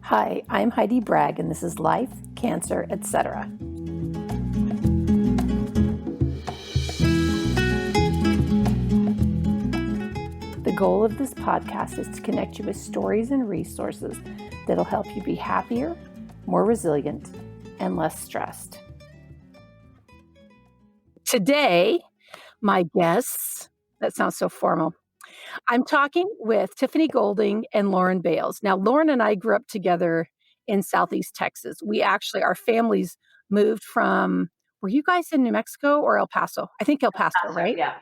Hi, I'm Heidi Bragg, and this is Life, Cancer, Etc. The goal of this podcast is to connect you with stories and resources that'll help you be happier, more resilient, and less stressed. Today, my guests, that sounds so formal. I'm talking with Tiffany Golding and Lauren Bales. Now, Lauren and I grew up together in Southeast Texas. Our families moved from, were you guys in New Mexico or El Paso? I think El Paso, right? Yeah.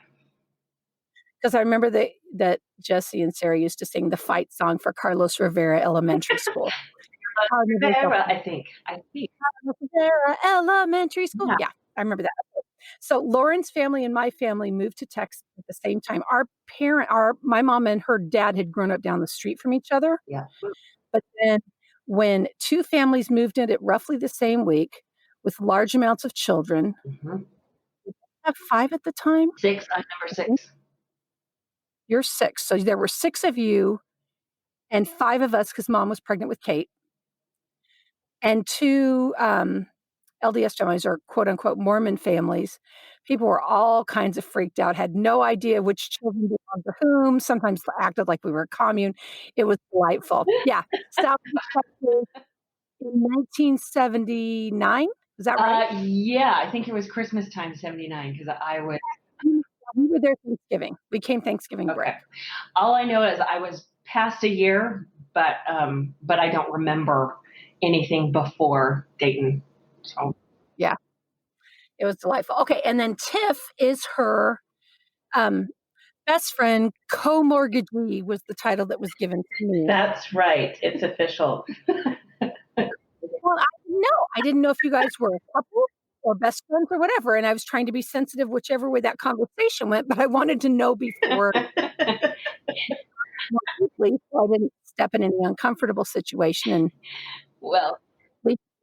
Because I remember that Jesse and Sarah used to sing the fight song for Carlos Rivera Elementary School. Rivera, I think. Carlos Rivera Elementary School. Yeah, I remember that. So Lauren's family and my family moved to Texas at the same time. My mom and her dad had grown up down the street from each other. Yeah. But then when two families moved in at roughly the same week with large amounts of children, Mm-hmm. you have 5 at the time? 6. I'm number 6. You're 6. So there were 6 of you and 5 of us because Mom was pregnant with Kate. And 2 LDS families, or quote unquote Mormon families. People were all kinds of freaked out, had no idea which children belonged to whom, sometimes acted like we were a commune. It was delightful. Yeah. Southeast Texas in 1979. Is that right? Yeah, I think it was Christmas time, 79, because I was. We were there Thanksgiving. We came Thanksgiving break. All I know is I was past a year, but I don't remember anything before Dayton. So yeah, it was delightful. Okay, and then Tiff is her best friend. Co-mortgagee was the title that was given to me. That's right. It's official. Well, I didn't know if you guys were a couple or best friends or whatever, and I was trying to be sensitive whichever way that conversation went, but I wanted to know before so I didn't step in any uncomfortable situation and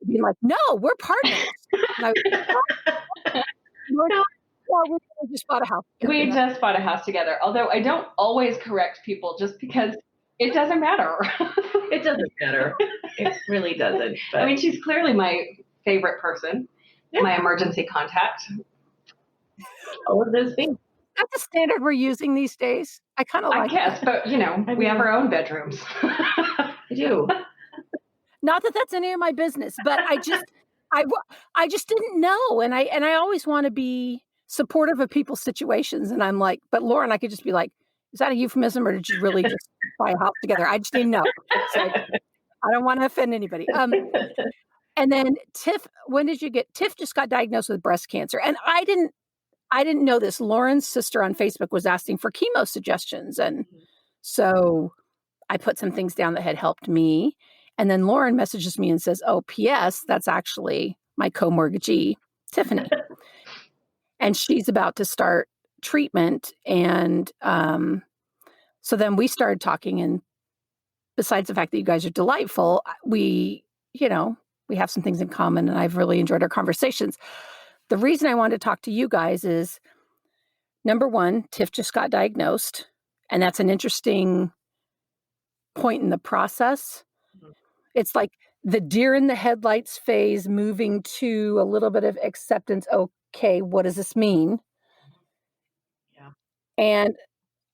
be like, no, we're partners. We just bought a house together. We just bought a house together, although I don't always correct people just because it doesn't matter. It doesn't matter. It really doesn't. But. I mean, she's clearly my favorite person, my emergency contact. All of those things. That's the standard we're using these days. I kind of like that. But, we have our own bedrooms. We do. Not that that's any of my business, but I just didn't know. And I always want to be supportive of people's situations. And I'm like, but Lauren, I could just be like, is that a euphemism or did you really just buy a house together? I just didn't know. So I don't want to offend anybody. And then Tiff, Tiff just got diagnosed with breast cancer. And I didn't know this. Lauren's sister on Facebook was asking for chemo suggestions. And so I put some things down that had helped me. And then Lauren messages me and says, oh, P.S., that's actually my co-mortgagee, Tiffany. And she's about to start treatment. And so then we started talking. And besides the fact that you guys are delightful, we have some things in common. And I've really enjoyed our conversations. The reason I wanted to talk to you guys is, number one, Tiff just got diagnosed. And that's an interesting point in the process. It's like the deer in the headlights phase moving to a little bit of acceptance. Okay, what does this mean? Yeah. And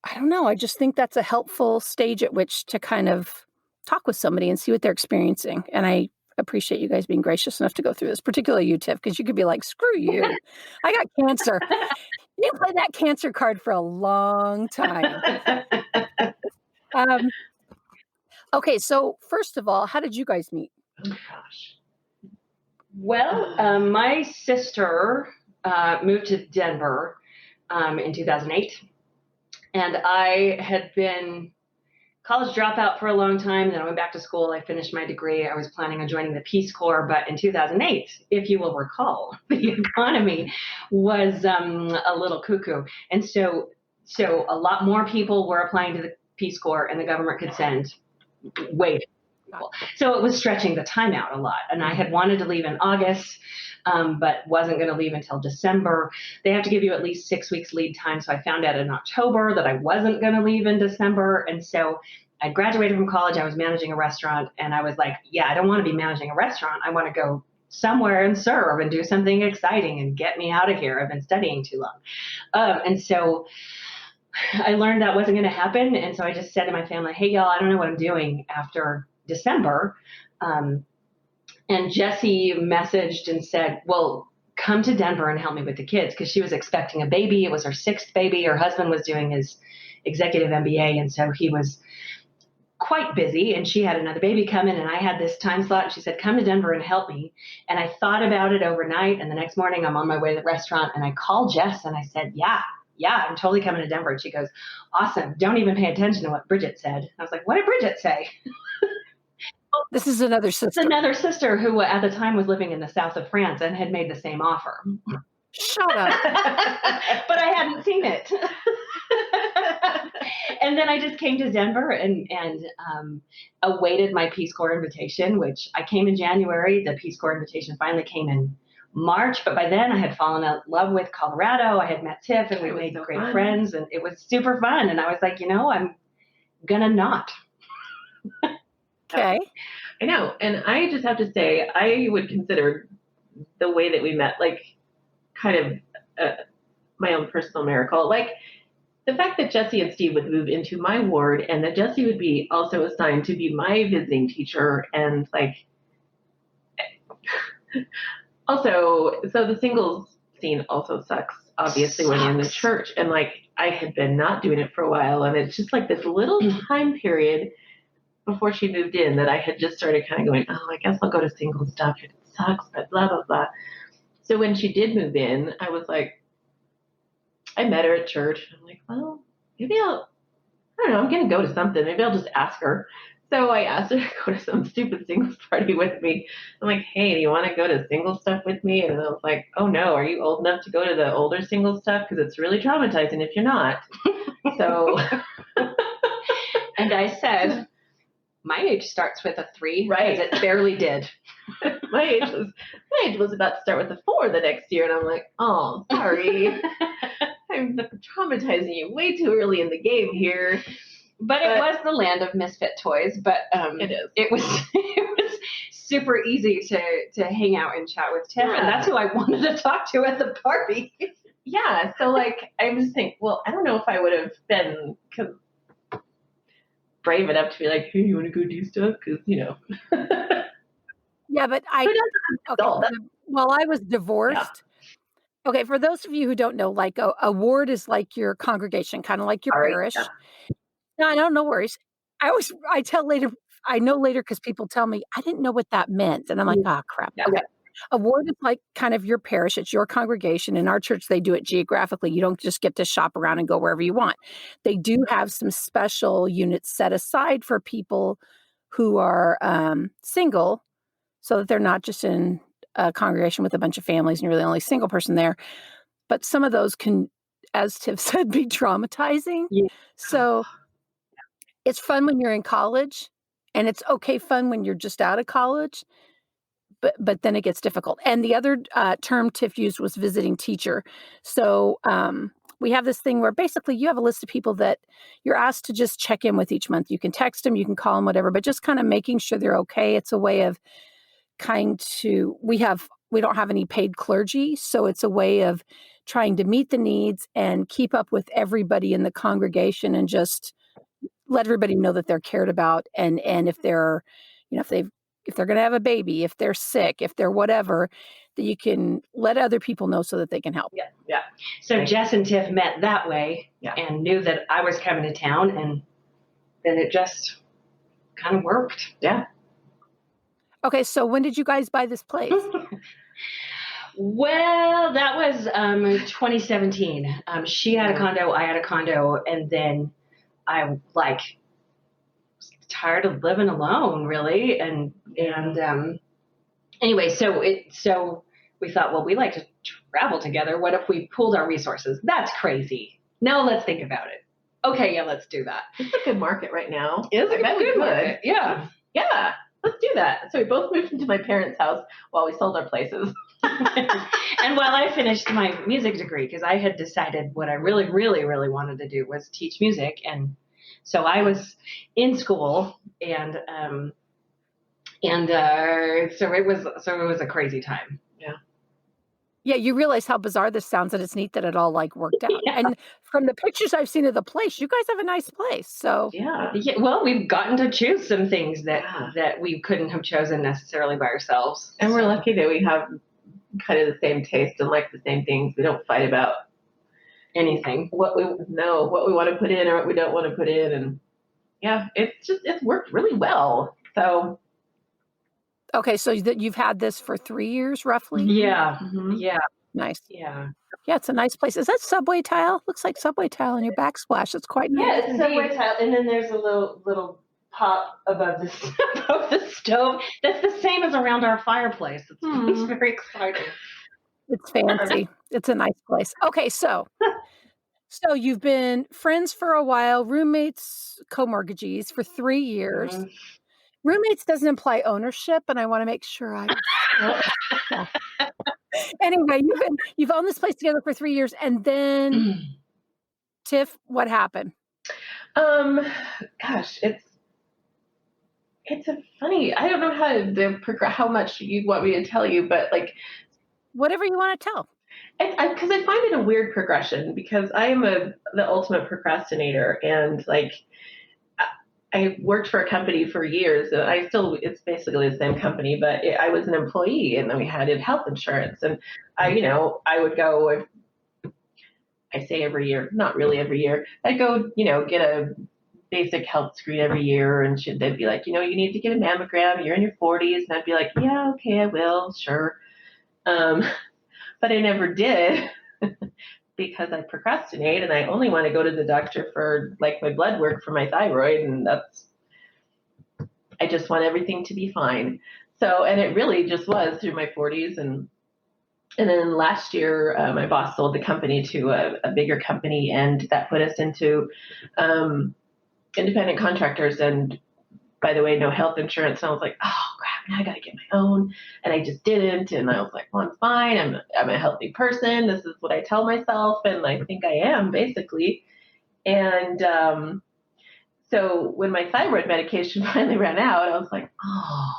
I don't know. I just think that's a helpful stage at which to kind of talk with somebody and see what they're experiencing. And I appreciate you guys being gracious enough to go through this, particularly you, Tiff, because you could be like, screw you. I got cancer. You played that cancer card for a long time. Okay, so first of all, how did you guys meet? Oh, gosh. Well, my sister moved to Denver in 2008, and I had been college dropout for a long time. Then I went back to school. I finished my degree. I was planning on joining the Peace Corps, but in 2008, if you will recall, the economy was a little cuckoo, and so a lot more people were applying to the Peace Corps, and the government could send way people. So it was stretching the time out a lot. And I had wanted to leave in August, but wasn't going to leave until December. They have to give you at least 6 weeks lead time. So I found out in October that I wasn't going to leave in December. And so I graduated from college. I was managing a restaurant, and I was like, yeah, I don't want to be managing a restaurant. I want to go somewhere and serve and do something exciting and get me out of here. I've been studying too long. And so I learned that wasn't going to happen. And so I just said to my family, hey, y'all, I don't know what I'm doing after December. And Jessie messaged and said, well, come to Denver and help me with the kids, because she was expecting a baby. It was her 6th baby. Her husband was doing his executive MBA. And so he was quite busy, and she had another baby coming, and I had this time slot. And she said, come to Denver and help me. And I thought about it overnight. And the next morning I'm on my way to the restaurant, and I called Jess and I said, yeah, I'm totally coming to Denver. And she goes, awesome. Don't even pay attention to what Bridget said. I was like, what did Bridget say? This is another sister. It's another sister who at the time was living in the south of France and had made the same offer. Shut up. But I hadn't seen it. And then I just came to Denver and awaited my Peace Corps invitation, which I came in January. The Peace Corps invitation finally came in March, but by then I had fallen in love with Colorado. I had met Tiff, and we made great friends, and it was super fun. And I was like, I'm gonna not. Okay. I know. And I just have to say, I would consider the way that we met, like, kind of my own personal miracle. Like, the fact that Jessie and Steve would move into my ward, and that Jessie would be also assigned to be my visiting teacher, and like, also, so the singles scene also sucks, obviously, when you're in the church. And like, I had been not doing it for a while, and it's just like this little time period before she moved in that I had just started kind of going, oh, I guess I'll go to single stuff. It sucks, but blah, blah, blah. So when she did move in, I was like, I met her at church. I'm like, well, maybe I don't know, I'm going to go to something. Maybe I'll just ask her. So I asked her to go to some stupid singles party with me. I'm like, hey, do you want to go to single stuff with me? And I was like, oh no, are you old enough to go to the older single stuff? Because it's really traumatizing if you're not. So. And I said, my age starts with a 3, right? Because it barely did. my age was about to start with a 4 the next year, and I'm like, oh, sorry, I'm traumatizing you way too early in the game here. But it was the land of misfit toys. But it is. It was super easy to hang out and chat with Tiff, and that's who I wanted to talk to at the party. Yeah. So like, I just think, well, I don't know if I would have been brave enough to be like, hey, you want to go do stuff? Because, Yeah, but while I was divorced, okay, for those of you who don't know, like a ward is like your congregation, kind of like your parish. Yeah. No worries. I know later because people tell me, I didn't know what that meant. And I'm like, crap. Yeah. Okay. A ward is like kind of your parish. It's your congregation. In our church, they do it geographically. You don't just get to shop around and go wherever you want. They do have some special units set aside for people who are single, so that they're not just in a congregation with a bunch of families and you're the only single person there. But some of those can, as Tiff said, be traumatizing. Yeah. So it's fun when you're in college, and it's okay fun when you're just out of college. But then it gets difficult. And the other term Tiff used was visiting teacher. So we have this thing where basically you have a list of people that you're asked to just check in with each month. You can text them, you can call them, whatever, but just kind of making sure they're okay. It's a way of we don't have any paid clergy. So it's a way of trying to meet the needs and keep up with everybody in the congregation and just let everybody know that they're cared about. And if they're, if they're going to have a baby, if they're sick, if they're whatever, that you can let other people know so that they can help. Yeah. So Jess and Tiff met that way and knew that I was coming to town, and then it just kind of worked. Yeah. Okay, so when did you guys buy this place? Well, that was 2017. She had a condo, I had a condo, and then I tired of living alone, really, and anyway, so we thought, well, we like to travel together. What if we pooled our resources? That's crazy. Now let's think about it. Okay, yeah, let's do that. It's a good market right now. It's a good market. Yeah, let's do that. So we both moved into my parents' house while we sold our places. And while I finished my music degree, because I had decided what I really, really, really wanted to do was teach music, and So I was in school, and so it was a crazy time. Yeah, you realize how bizarre this sounds, and it's neat that it all, like, worked out. Yeah. And from the pictures I've seen of the place, you guys have a nice place, so Yeah. Yeah, well, we've gotten to choose some things Yeah. that we couldn't have chosen necessarily by ourselves. And we're So, lucky that we have kind of the same taste and like the same things. We don't fight about anything. what we want to put in or what we don't want to put in. And yeah, it's worked really well. So okay, so that you've had this for 3 years roughly? Yeah, mhm. yeah, Nice. yeah. Yeah, it's a nice place. Is that subway tile? Looks like subway tile in your backsplash. It's quite nice. Yeah, it's subway Indeed. tile, and then there's a little pop above the above the stove. That's the same as around our fireplace. It's very exciting. It's fancy. It's a nice place. Okay, so you've been friends for a while, roommates, co-mortgagees for 3 years. Mhm. Roommates doesn't imply ownership, and I wanna make sure I yeah. Anyway, you've owned this place together for 3 years, and then Tiff, what happened? Um, Gosh, it's a funny. I don't know how much you want me to tell you, but like Whatever you wanna tell. because I find it a weird progression because I am the ultimate procrastinator, and like I worked for a company for years. And it's basically the same company, but I was an employee, and then we had health insurance, and I would go. I say every year, not really every year. I go, get a basic health screen every year, and they'd be like, you need to get a mammogram. You're in your 40s, and I'd be like, yeah, okay, I will, sure. Um, but I never did because I procrastinate, and I only want to go to the doctor for like my blood work for my thyroid, and I just want everything to be fine. So, and it really just was through my 40s, and then last year, my boss sold the company to a bigger company, and that put us into independent contractors. And by the way, no health insurance. And I was like, oh crap, now I got to get my own. And I just didn't. And I was like, well, I'm fine. I'm a healthy person. This is what I tell myself, and I think I am basically. And so when my thyroid medication finally ran out, I was like, oh.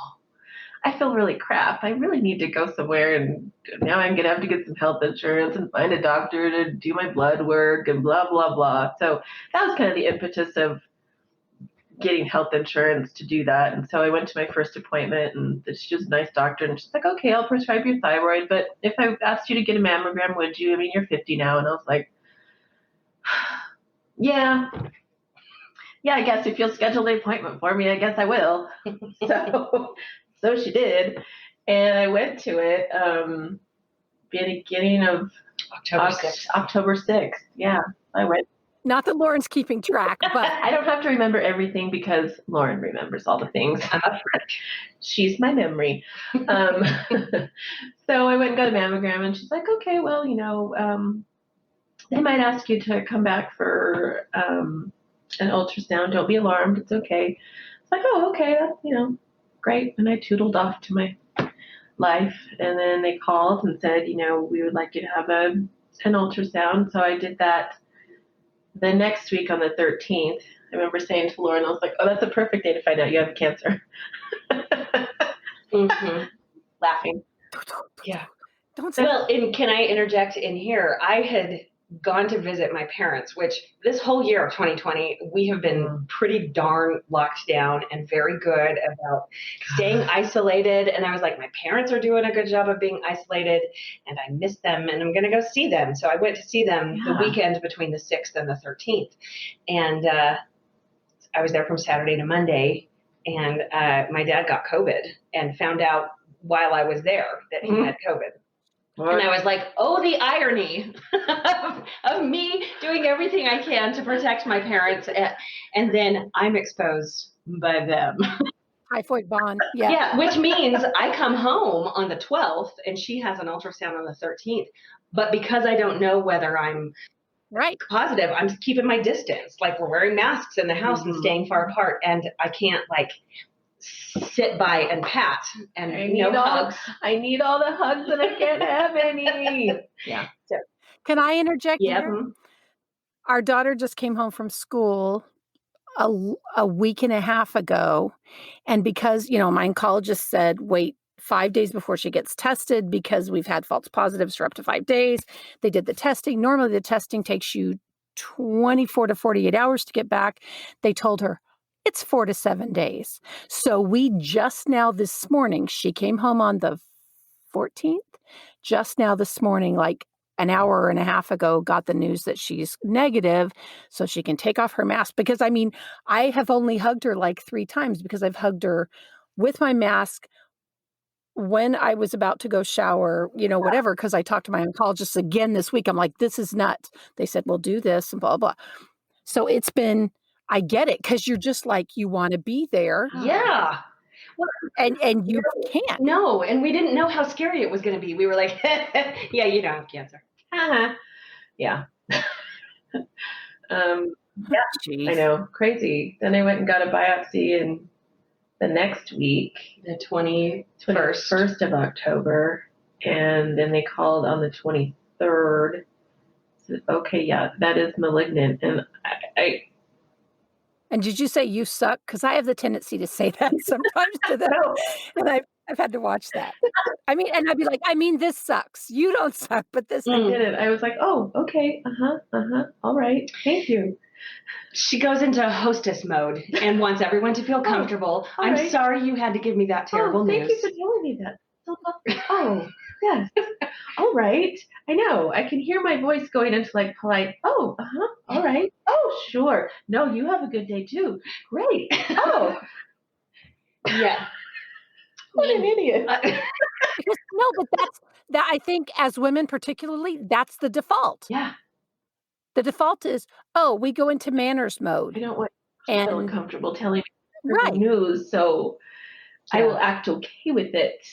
I feel really crap. I really need to go somewhere, and now I'm gonna have to get some health insurance and find a doctor to do my blood work and blah blah blah. So that was kind of the impetus of getting health insurance to do that. And so I went to my first appointment, and she was a nice doctor, and she's like, "Okay, I'll prescribe your thyroid, but if I asked you to get a mammogram, would you? I mean, you're 50 now." And I was like, "Yeah, I guess if you'll schedule the appointment for me, I guess I will." So she did, and I went to it beginning of October 6th. Yeah, I went. Not that Lauren's keeping track, but I don't have to remember everything because Lauren remembers all the things. I'm up for it. She's my memory. So I went and got a mammogram, and she's like, "Okay, well, they might ask you to come back for an ultrasound. Don't be alarmed. It's okay." It's like, "Oh, okay, that's great." And I tootled off to my life, and then they called and said, "We would like you to have an ultrasound." So I did that the next week on the 13th. I remember saying to Lauren, I was like, "Oh, that's a perfect day to find out you have cancer." Laughing. Yeah. don't say Well, and can I interject in here? I had gone to visit my parents, which this whole year of 2020, we have been pretty darn locked down and very good about staying isolated. And I was like, my parents are doing a good job of being isolated, and I miss them, and I'm going to go see them. So I went to see them the weekend between the 6th and the 13th. And I was there from Saturday to Monday, and my dad got COVID and found out while I was there that he had COVID. And I was like, oh, the irony of me doing everything I can to protect my parents. And then I'm exposed by them. typhoid bond. Yeah. Yeah, which means I come home on the 12th and she has an ultrasound on the 13th. But because I don't know whether I'm Right. positive, I'm keeping my distance. Like, we're wearing masks in the house and staying far apart. And I can't sit by and pat and hugs. I need all the hugs, and I can't have any. Yeah. So, Can I interject yeah. here? Our daughter just came home from school a week and a half ago. And because, my oncologist said, wait 5 days before she gets tested because we've had false positives for up to 5 days. They did the testing. Normally, the testing takes you 24 to 48 hours to get back. They told her it's 4 to 7 days. So we just now this morning, she came home on the 14th. Just now this morning, like an hour and a half ago, got the news that she's negative, so she can take off her mask. Because I have only hugged her like 3 times because I've hugged her with my mask when I was about to go shower, whatever, because I talked to my oncologist again this week. I'm like, this is nuts. They said, well, do this and blah, blah. So it's been, I get it, because you're just like, you want to be there. Yeah. Well, and you can't. No, and we didn't know how scary it was going to be. We were like, yeah, you don't have cancer. Yeah. Jeez. I know, crazy. Then I went and got a biopsy in the next week, The 21st of October, and then they called on the 23rd. Said, okay, yeah, that is malignant, and I And did you say you suck? Because I have the tendency to say that sometimes to them, and I've had to watch that. And I'd be like, this sucks. You don't suck, but this. I did it. I was like, oh, okay, all right, thank you. She goes into hostess mode and wants everyone to feel comfortable. I'm right. sorry you had to give me that terrible news. Thank you for telling me that. So lovely. Oh, yes. All right. I know. I can hear my voice going into like polite, all right. Oh, sure. No, you have a good day too. Great. Oh. Yeah. What an idiot. No, but that I think as women particularly, that's the default. Yeah. The default is, we go into manners mode. I don't want you to feel And uncomfortable telling me right. news, so Yeah. I will act okay with it.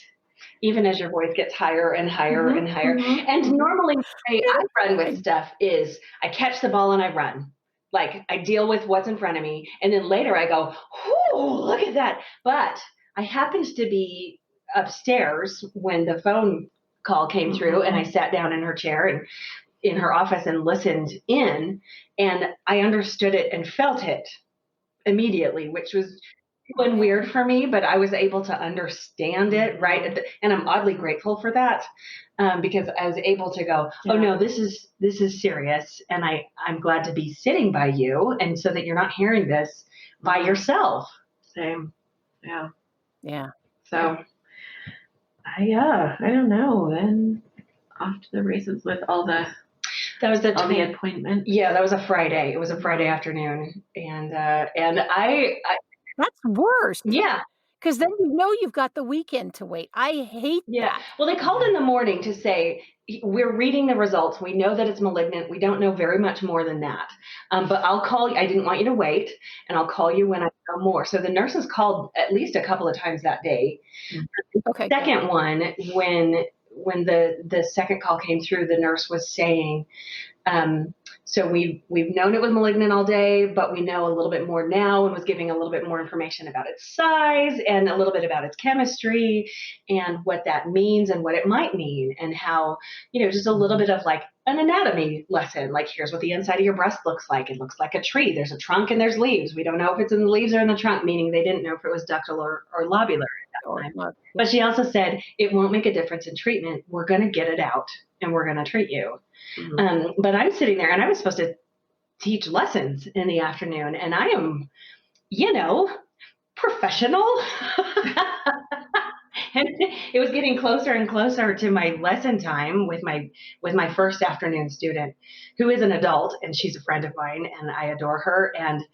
Even as your voice gets higher and higher and higher. And normally the way I run with stuff is I catch the ball and I run. Like I deal with what's in front of me. And then later I go, whoo, look at that. But I happened to be upstairs when the phone call came through, and I sat down in her chair and in her office and listened in, and I understood it and felt it immediately, which was been weird for me, but I was able to understand it right and I'm oddly grateful for that, because I was able to go, oh no, this is serious, and I'm glad to be sitting by you, and so that you're not hearing this by yourself. Same. Yeah. So I don't know. Then off to the races with all the appointment. Yeah, that was a Friday. It was a Friday afternoon, and I that's worse. Yeah. Because then you've got the weekend to wait. I hate that. Well, they called in the morning to say, we're reading the results. We know that it's malignant. We don't know very much more than that. But I'll call you. I didn't want you to wait, and I'll call you when I know more. So the nurses called at least a couple of times that day. Okay. Second one, when the second call came through, the nurse was saying, so we've known it was malignant all day, but we know a little bit more now, and was giving a little bit more information about its size and a little bit about its chemistry and what that means and what it might mean, and how, just a little bit of like an anatomy lesson. Like, here's what the inside of your breast looks like. It looks like a tree. There's a trunk and there's leaves. We don't know if it's in the leaves or in the trunk, meaning they didn't know if it was ductal or lobular at that time. But she also said, it won't make a difference in treatment. We're going to get it out and we're going to treat you. But I'm sitting there, and I was supposed to teach lessons in the afternoon, and I am, professional. And it was getting closer and closer to my lesson time with my first afternoon student, who is an adult, and she's a friend of mine, and I adore her. And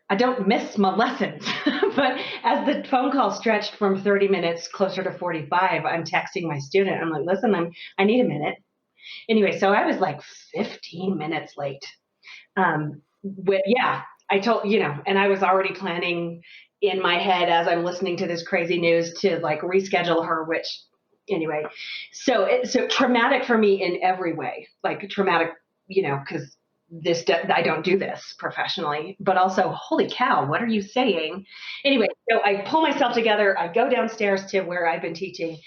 I don't miss my lessons, but as the phone call stretched from 30 minutes closer to 45, I'm texting my student. I'm like, listen, I need a minute. Anyway, so I was like 15 minutes late. I told, and I was already planning in my head as I'm listening to this crazy news to like reschedule her, which anyway, so traumatic for me in every way, like traumatic, because I don't do this professionally, but also, holy cow, what are you saying? Anyway, so I pull myself together. I go downstairs to where I've been teaching,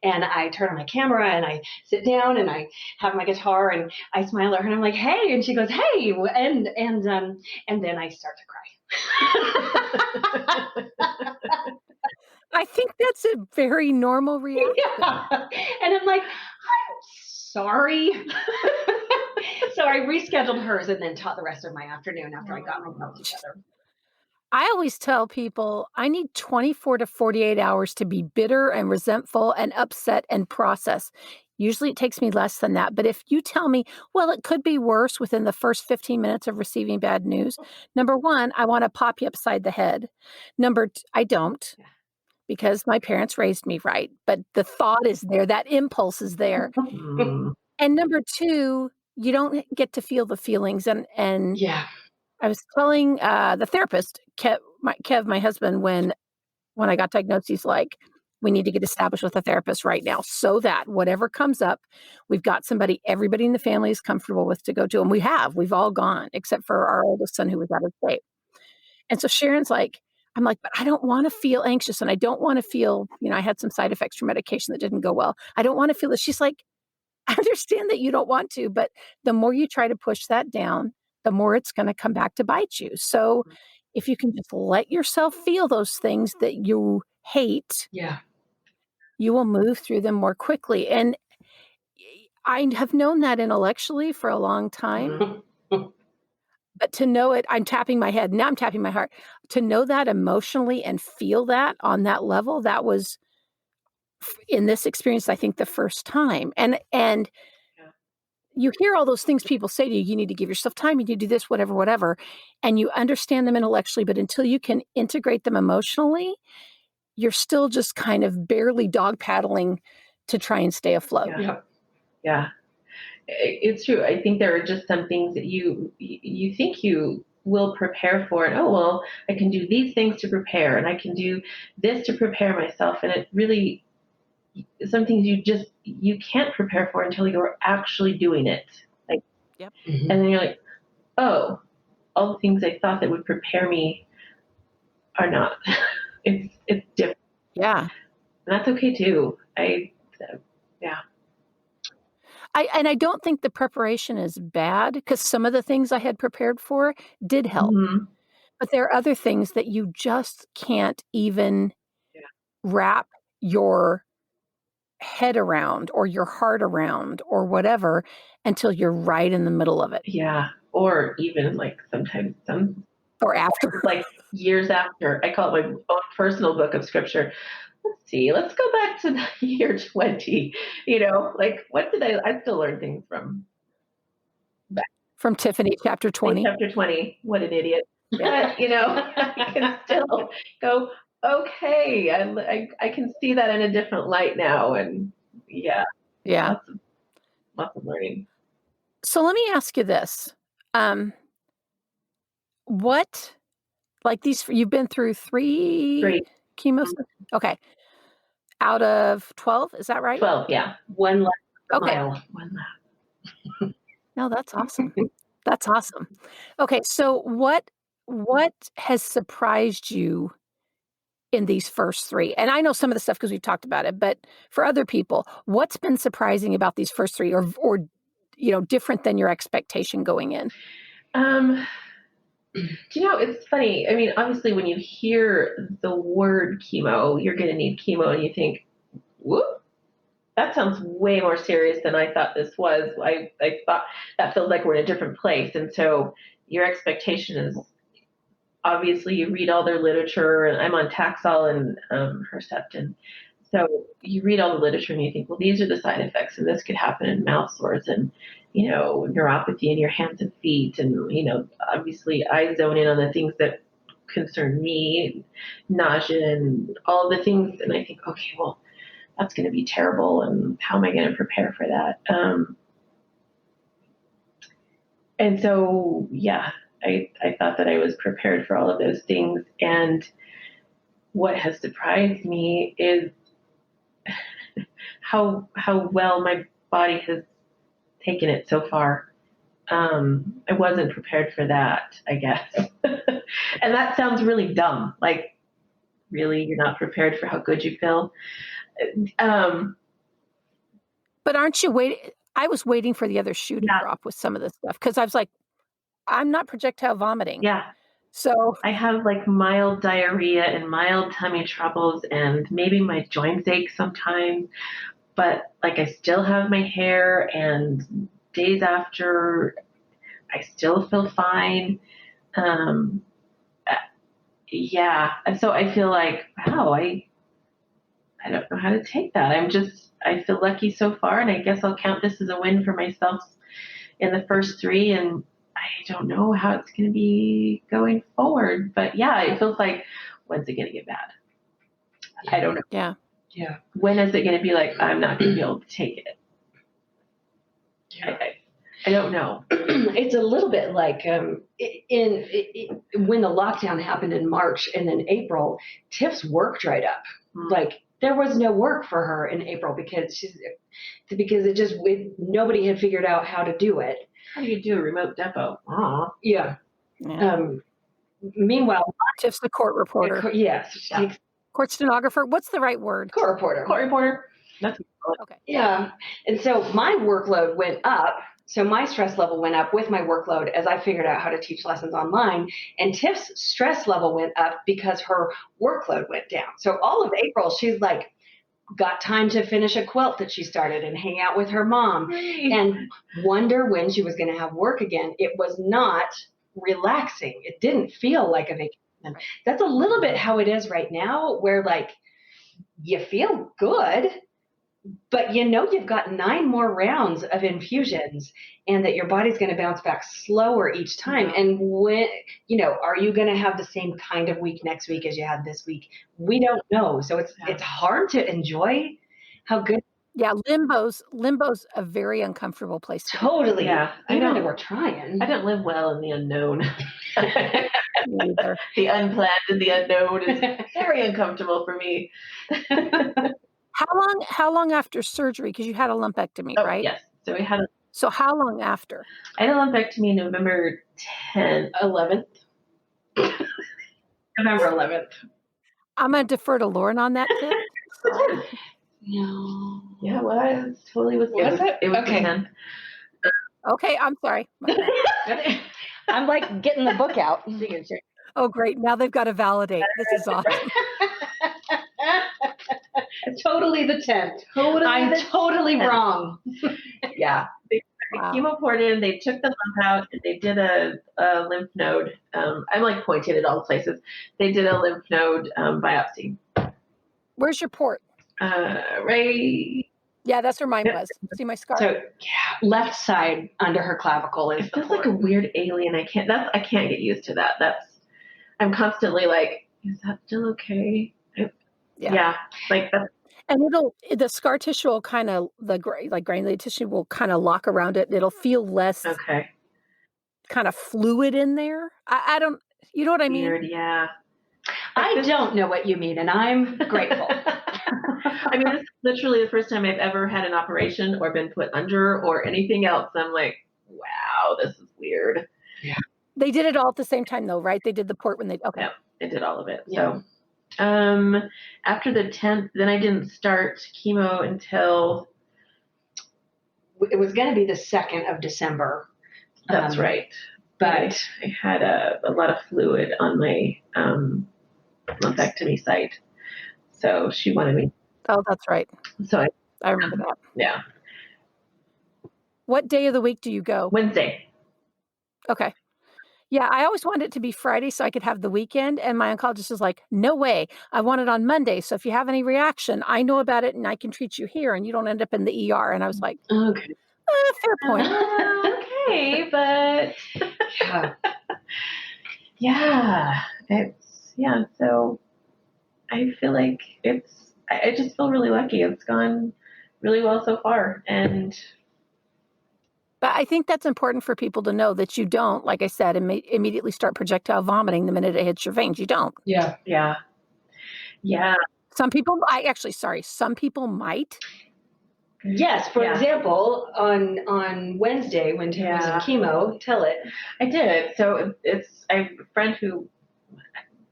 And I turn on my camera and I sit down and I have my guitar and I smile at her and I'm like, hey, and she goes, hey, and then I start to cry. I think that's a very normal reaction. Yeah. And I'm like, I'm sorry. So I rescheduled hers and then taught the rest of my afternoon after I got myself together. I always tell people I need 24 to 48 hours to be bitter and resentful and upset and process. Usually it takes me less than that. But if you tell me, well, it could be worse within the first 15 minutes of receiving bad news, number one, I want to pop you upside the head. I don't, because my parents raised me right. But the thought is there, that impulse is there. Mm. And number two, you don't get to feel the feelings. And Yeah. I was telling the therapist, Kev, my husband, when I got diagnosed, he's like, we need to get established with a therapist right now so that whatever comes up, we've got somebody everybody in the family is comfortable with to go to. And we've all gone, except for our oldest son who was out of state. And so Sharon's like, I'm like, but I don't want to feel anxious and I don't want to feel, I had some side effects from medication that didn't go well. I don't want to feel this. She's like, I understand that you don't want to, but the more you try to push that down, the more it's going to come back to bite you. So if you can just let yourself feel those things that you hate, Yeah. you will move through them more quickly. And I have known that intellectually for a long time, but to know it, I'm tapping my head. Now I'm tapping my heart. To know that emotionally and feel that on that level, that was in this experience, I think the first time. And you hear all those things people say to you, you need to give yourself time, you need to do this, whatever, and you understand them intellectually, but until you can integrate them emotionally, you're still just kind of barely dog paddling to try and stay afloat. Yeah. Yeah, it's true. I think there are just some things that you think you will prepare for, and oh well, I can do these things to prepare, and I can do this to prepare myself, and it really some things you can't prepare for until you're actually doing it. Like, Yep. Mhm. and then you're like, oh, all the things I thought that would prepare me are not. It's different, Yeah. and that's okay too. I don't think the preparation is bad because some of the things I had prepared for did help. Mhm. But there are other things that you just can't even Yeah. wrap your head around or your heart around or whatever until you're right in the middle of it Yeah, or even like sometimes or after. like years after. I call it my own personal book of scripture. Let's see, let's go back to the year 20. Like what did I still learn things from From Tiffany, chapter 20. chapter 20. What an idiot. But, I can still go, okay, I can see that in a different light now. And yeah, Yeah. lots of learning. So let me ask you this. What, like you've been through 3 Great. chemos? Okay. Out of 12, is that right? 12, yeah. One last Okay. mile. One lap. No, that's awesome. That's awesome. Okay, so what has surprised you in these first 3? And I know some of the stuff because we've talked about it, but for other people, what's been surprising about these first 3 or different than your expectation going in? It's funny. I mean, obviously, when you hear the word chemo, you're going to need chemo, and you think, whoop, that sounds way more serious than I thought this was. I thought that feels like we're in a different place. And so your expectation is obviously you read all their literature, and I'm on Taxol and Herceptin. So you read all the literature and you think, well, these are the side effects, and this could happen in mouth sores and, neuropathy in your hands and feet. And, obviously I zone in on the things that concern me, nausea and all the things. And I think, okay, well, that's going to be terrible. And how am I going to prepare for that? And so, yeah, I thought that I was prepared for all of those things. And what has surprised me is how well my body has taken it so far. I wasn't prepared for that, I guess. And that sounds really dumb. Like, really, you're not prepared for how good you feel? But aren't you waiting? I was waiting for the other shoe to Yeah. drop with some of this stuff because I was like, I'm not projectile vomiting. Yeah. So I have like mild diarrhea and mild tummy troubles and maybe my joints ache sometimes, but like I still have my hair and days after I still feel fine. Um, uh, yeah. And so I feel like, wow, I don't know how to take that. I feel lucky so far, and I guess I'll count this as a win for myself in the first 3. And I don't know how it's going to be going forward, but yeah, it feels like, when's it going to get bad? I don't know. yeah. When is it going to be like, I'm not going to be able to take it? I don't know. It's a little bit like when the lockdown happened in March and then April, Tiff's work dried up. Like there was no work for her in April because nobody had figured out how to do it. How do you do a remote depot? Oh, Yeah. Yeah. Meanwhile, Tiff's the court reporter, yes, Yeah. court stenographer. What's the right word? court reporter. court reporter. That's Okay. Yeah. And so my workload went up. So my stress level went up with my workload as I figured out how to teach lessons online. And Tiff's stress level went up because her workload went down. So all of April, she's like, got time to finish a quilt that she started and hang out with her mom great. and wonder when she was going to have work again. It was not relaxing. It didn't feel like a vacation. That's a little bit how it is right now, where like you feel good, but you know you've got 9 more rounds of infusions and that your body's going to bounce back slower each time. And when, are you going to have the same kind of week next week as you had this week? We don't know. So it's hard to enjoy how good. Yeah, limbo's a very uncomfortable place to be. Totally. Yeah. Even though we're trying. I don't live well in the unknown. Me either. The unplanned and the unknown is very uncomfortable for me. How long after surgery? Because you had a lumpectomy, Oh, right? yes. So So how long after? I had a lumpectomy November 11th. November 11th. I'm going to defer to Lauren on that tip. Sorry. No. Yeah, well, I was totally with you. Was it? It was Okay. the 10th. Okay, I'm sorry. My bad. I'm like getting the book out. Oh, great. Now they've got to validate. This is awesome. Totally the 10th. I'm totally wrong. Yeah. They Wow. chemo poured in, they took the lump out, and they did a lymph node. I'm like pointing at all places. They did a lymph node biopsy. Where's your port? Right. Yeah, that's where mine Yep. was. See my scar? So left side under her clavicle is It the feels like port. a weird alien. I can't get used to that. I'm constantly like, is that still okay? Yeah. Like that's And the scar tissue will kind of, like granulated tissue will kind of lock around it. It'll feel less okay. kind of fluid in there. I don't, you know what I mean? Weird, yeah. I don't know what you mean, and I'm grateful. I mean, this is literally the first time I've ever had an operation or been put under or anything else. I'm like, wow, this is weird. They did it all at the same time though, right? They did the port when they, okay. Yep. I did all of it. Yeah. So, after the 10th, then I didn't start chemo until. It was going to be the 2nd of December. That's right. But I had a lot of fluid on my lumpectomy site. So she wanted me. Oh, that's right. So I remember that. yeah. What day of the week do you go? Wednesday. Okay. Yeah, I always wanted it to be Friday so I could have the weekend. And my oncologist was like, no way. I want it on Monday. So if you have any reaction, I know about it and I can treat you here and you don't end up in the ER. And I was like, okay. fair point. Okay, but yeah, so I feel like I just feel really lucky. It's gone really well so far. But I think that's important for people to know that you don't, like I said, immediately start projectile vomiting the minute it hits your veins. You don't. Yeah. Some people, some people might. Yes. For example, on Wednesday when Tim was in chemo, tell it. I did. So I have a friend who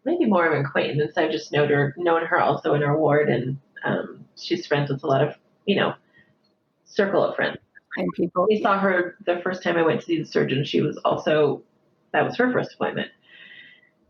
maybe more of an acquaintance. I've just known her also in our ward, and she's friends with a lot of circle of friends. And people, We saw her the first time I went to see the surgeon. That was her first appointment.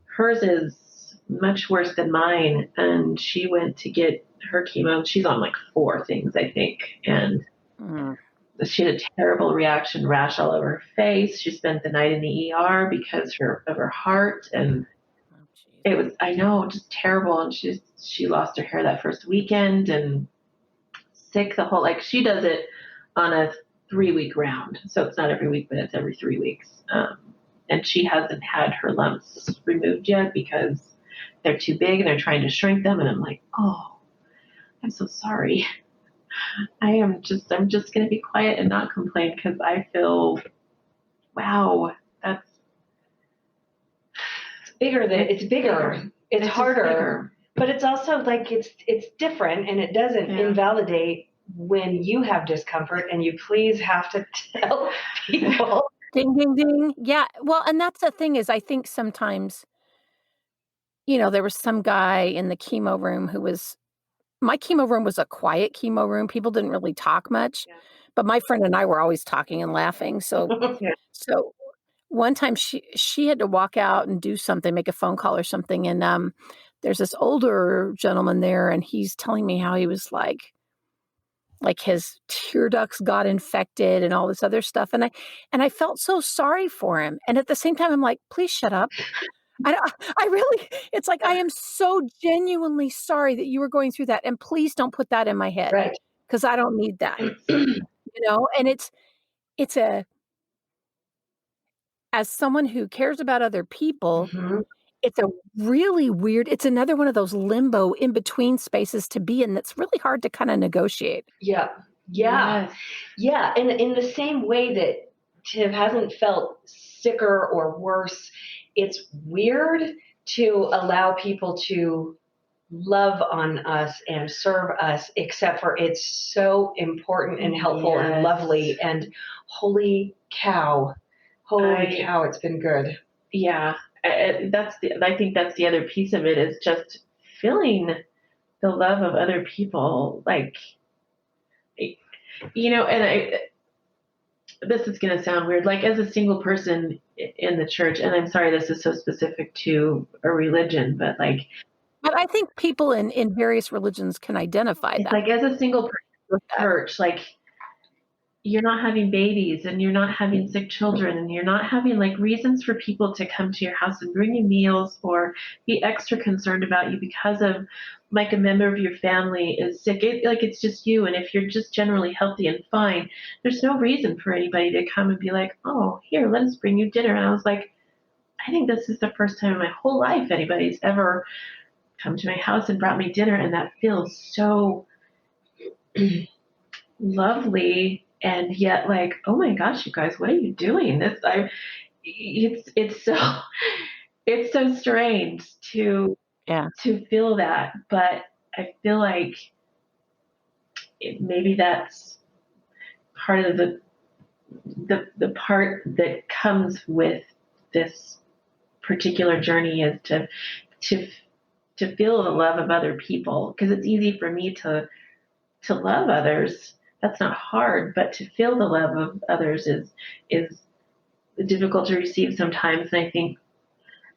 Hers is much worse than mine. And she went to get her chemo. She's on like 4 things, I think. And mm, she had a terrible reaction, rash all over her face. She spent the night in the ER because of her heart. And oh, geez. it was, I know, just terrible. And she lost her hair that first weekend and sick like she does it on a 3-week round. So it's not every week, but it's every 3 weeks. And she hasn't had her lumps removed yet because they're too big and they're trying to shrink them. And I'm like, oh, I'm so sorry. I'm just going to be quiet and not complain because I feel, wow, that's bigger. It's harder, bigger. but it's also like it's different, and it doesn't invalidate when you have discomfort and you please have to tell people. Ding, ding, ding. Yeah. Well, and that's the thing is I think sometimes, there was some guy in the chemo room my chemo room was a quiet chemo room. People didn't really talk much, but my friend and I were always talking and laughing. So, so one time she had to walk out and do something, make a phone call or something. And there's this older gentleman there, and he's telling me how he was like his tear ducts got infected and all this other stuff. And I felt so sorry for him. And at the same time, I'm like, please shut up. I really, it's like, I am so genuinely sorry that you were going through that. And please don't put that in my head. Right. Because I don't need that, and it's as someone who cares about other people, Mhm. it's a really weird, it's another one of those limbo in between spaces to be in that's really hard to kind of negotiate. Yeah. Yes. Yeah. And in the same way that Tiv hasn't felt sicker or worse, it's weird to allow people to love on us and serve us, except for it's so important and helpful and lovely. And holy cow, it's been good. Yeah. I think that's the other piece of it is just feeling the love of other people. Like, and this is going to sound weird, like as a single person in the church, and I'm sorry, this is so specific to a religion, but But I think people in various religions can identify that. like as a single person in the church, like you're not having babies and you're not having sick children and you're not having like reasons for people to come to your house and bring you meals or be extra concerned about you because of like a member of your family is sick. It's just you. And if you're just generally healthy and fine, there's no reason for anybody to come and be like, oh, here, let us bring you dinner. And I was like, I think this is the first time in my whole life anybody's ever come to my house and brought me dinner. And that feels so lovely. And yet, like, oh my gosh, you guys, what are you doing? It's so strange to feel that, but I feel like maybe that's part of the part that comes with this particular journey is to feel the love of other people, because it's easy for me to love others. That's not hard, but to feel the love of others is difficult to receive sometimes. And I think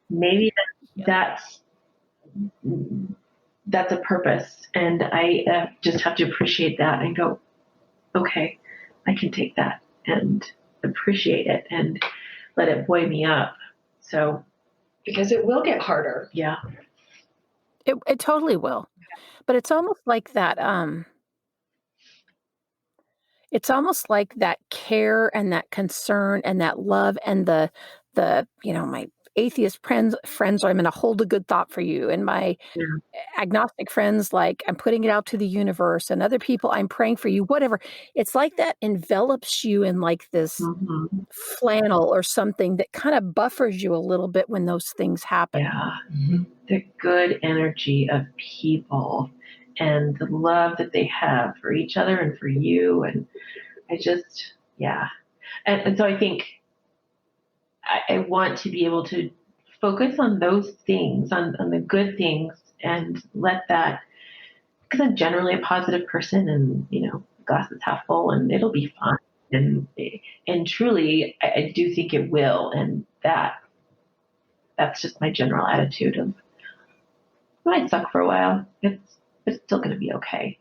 maybe that's a purpose, and I just have to appreciate that and go, okay, I can take that and appreciate it and let it buoy me up. So, because it will get harder. Yeah, it totally will, but it's almost like that. It's almost like that care and that concern and that love and the my atheist friends are, I'm going to hold a good thought for you, and my agnostic friends, like, I'm putting it out to the universe, and other people, I'm praying for you, whatever. It's like that envelops you in like this flannel or something that kind of buffers you a little bit when those things happen. Yeah. Mm-hmm. The good energy of people and the love that they have for each other and for you. And I just, And so I think I want to be able to focus on those things, on the good things, and let that, because I'm generally a positive person and, glass is half full and it'll be fine. And truly, I do think it will. And that's just my general attitude of, it might suck for a while. It's still going to be okay.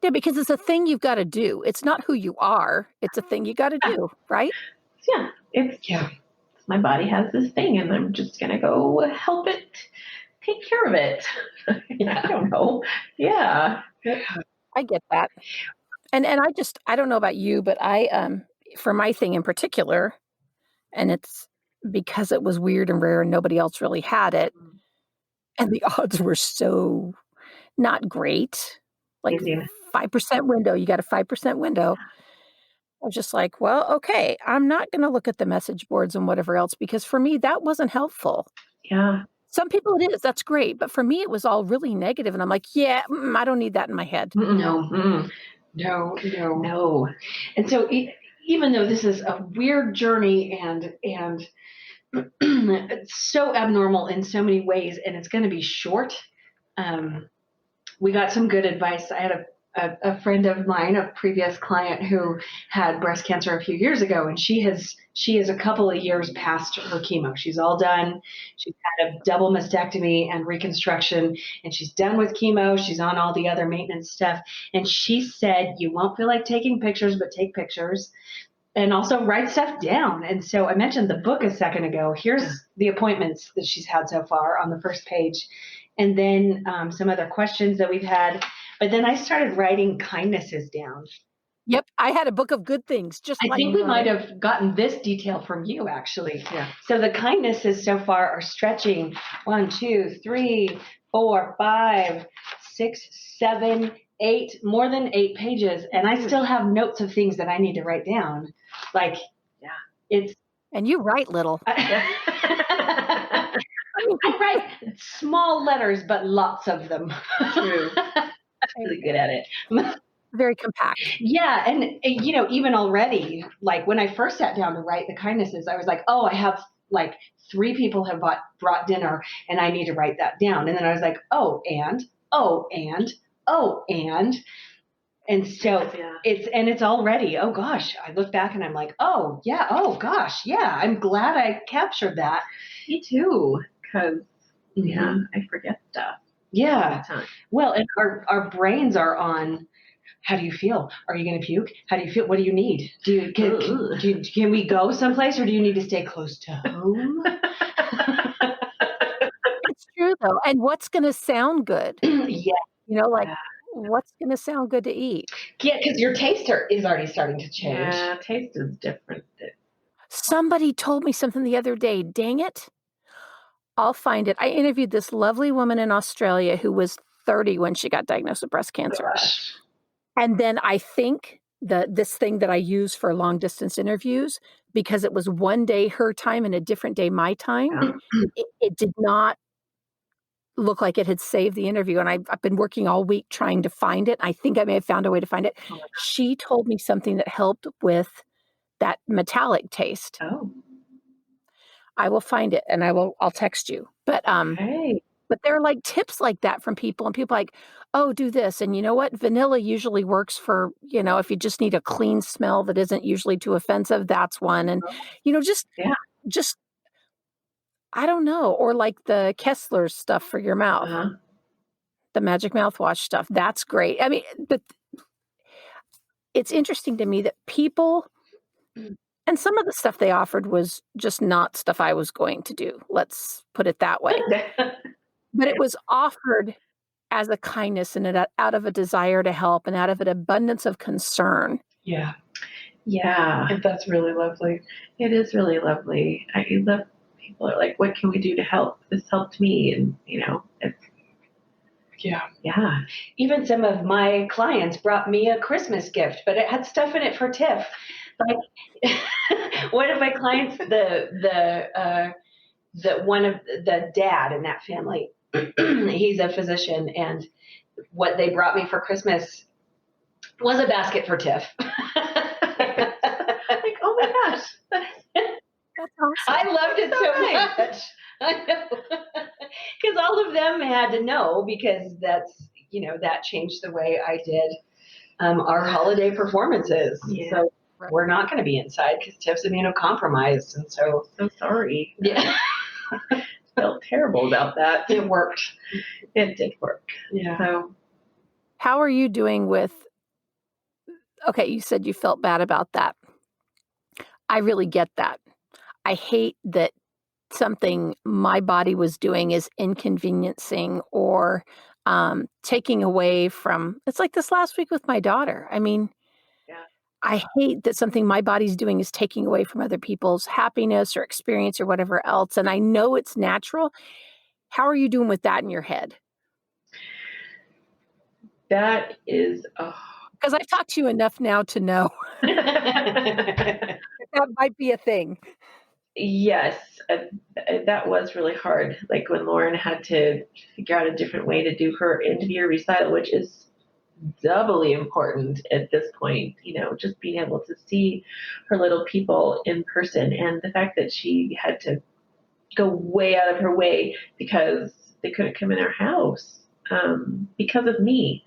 Yeah, because it's a thing you've got to do. It's not who you are. It's a thing you got to do, right? Yeah, my body has this thing and I'm just going to go help it take care of it. I don't know. Yeah. I get that. And I don't know about you, but for my thing in particular, and it's because it was weird and rare and nobody else really had it, and the odds were so not great. Like Amazing. 5% window, you got a 5% window. I was just like, well, okay, I'm not going to look at the message boards and whatever else because for me that wasn't helpful. Yeah. Some people it is, that's great, but for me it was all really negative, and I'm like, yeah, I don't need that in my head. No. And so even though this is a weird journey and it's so abnormal in so many ways, and it's going to be short, we got some good advice. I had a friend of mine, a previous client who had breast cancer a few years ago, and she is a couple of years past her chemo. She's all done. She's had a double mastectomy and reconstruction, and she's done with chemo. She's on all the other maintenance stuff. And she said, you won't feel like taking pictures, but take pictures and also write stuff down. And so I mentioned the book a second ago. Here's the appointments that she's had so far on the first page. And then some other questions that we've had. But then I started writing kindnesses down. Yep, I had a book of good things. I think we might have gotten this detail from you, actually. Yeah. So the kindnesses so far are stretching 1, 2, 3, 4, 5, 6, 7, 8, more than 8 pages. And I still have notes of things that I need to write down. Like, it's. And you write little. I write small letters, but lots of them. True. Really good at it. Very compact. Yeah. And, even already, like when I first sat down to write the kindnesses, I was like, oh, I have like 3 people have brought dinner and I need to write that down. And then I was like, and so it's already, oh gosh, I look back and I'm like, oh yeah, oh gosh, yeah, I'm glad I captured that. Me too. Because I forget stuff. Yeah. Well, and our brains are on, how do you feel? Are you going to puke? How do you feel? What do you need? Can we go someplace or do you need to stay close to home? It's true though. And what's going to sound good? Yeah. What's going to sound good to eat? Yeah, because your taster is already starting to change. Yeah, taste is different. Somebody told me something the other day. Dang it. I'll find it. I interviewed this lovely woman in Australia who was 30 when she got diagnosed with breast cancer. Gosh. And then I think this thing that I use for long distance interviews, because it was one day her time and a different day my time, it did not look like it had saved the interview. And I've been working all week trying to find it. I think I may have found a way to find it. She told me something that helped with that metallic taste. Oh. I will find it and I'll text you. But but there are like tips like that from people, and people are like, oh, do this. And you know what? Vanilla usually works for, if you just need a clean smell that isn't usually too offensive, that's one. And just I don't know. Or like the Kessler stuff for your mouth, the magic mouthwash stuff. That's great. I mean, but it's interesting to me that people. And some of the stuff they offered was just not stuff I was going to do. Let's put it that way. But it was offered as a kindness and out of a desire to help and out of an abundance of concern. Yeah. Yeah. That's really lovely. It is really lovely. I love people are like, what can we do to help? This helped me. And, it's. Yeah. Even some of my clients brought me a Christmas gift, but it had stuff in it for Tiff. Like one of my clients, the one of the dad in that family, he's a physician, and what they brought me for Christmas was a basket for Tiff. Like, oh my gosh, That's awesome. I loved it so much. I know, because all of them had to know, because that's that changed the way I did our holiday performances. Yeah. So Right. we're not going to be inside because Tiff's immunocompromised. And so, So sorry. yeah, Felt terrible about that. it worked. It did work. Yeah. So How are you doing with okay, you said you felt bad about that. I really get that. I hate that something my body was doing is inconveniencing or taking away from it's like this last week with my daughter. I mean, yeah. I hate that something my body's doing is taking away from other people's happiness or experience or whatever else. And I know it's natural. How are you doing with that in your head? That is Because I've talked to you enough now to know that might be a thing. yes, that was really hard. Like when Lauren had to figure out a different way to do her interview recital, which is doubly important at this point, just being able to see her little people in person, and the fact that she had to go way out of her way because they couldn't come in our house because of me.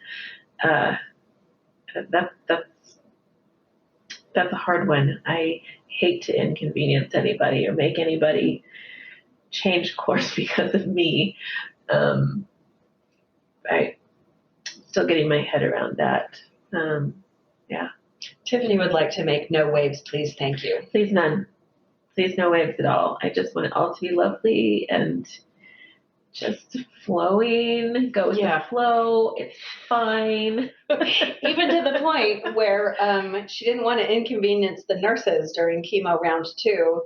That's a hard one. I hate to inconvenience anybody or make anybody change course because of me. I still getting my head around that. Yeah. Tiffany would like to make no waves, please. Thank you. Please none. Please no waves at all. I just want it all to be lovely and just flowing. Go with the flow. It's fine. Even to the point where she didn't want to inconvenience the nurses during chemo round 2.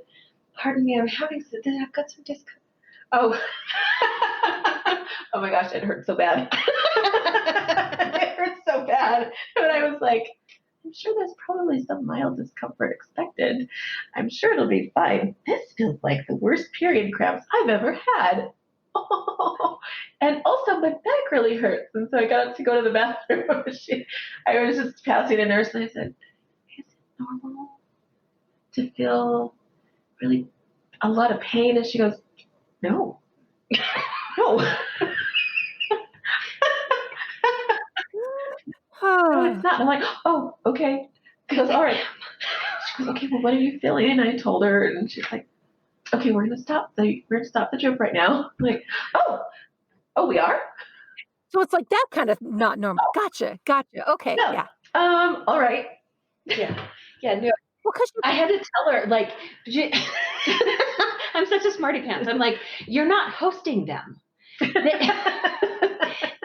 Pardon me, I'm having I've got some discomfort. Oh. Oh my gosh, it hurt so bad. It hurt so bad. And I was like, I'm sure there's probably some mild discomfort expected. I'm sure it'll be fine. This feels like the worst period cramps I've ever had. Oh. And also my back really hurts. And so I got up to go to the bathroom. I was just passing a nurse and I said, is it normal to feel really a lot of pain? And she goes, no. No. No, it's not. And I'm like, oh, okay. She goes, all right. She goes, okay, well, what are you feeling? And I told her, and she's like, okay, we're gonna stop the drip right now. I'm like, oh, we are? So it's like that kind of not normal. Gotcha. Okay. No. Yeah. All right. Yeah. Yeah, no. Well, because I had to tell her, like, I'm such a smarty pants. I'm like, you're not hosting them.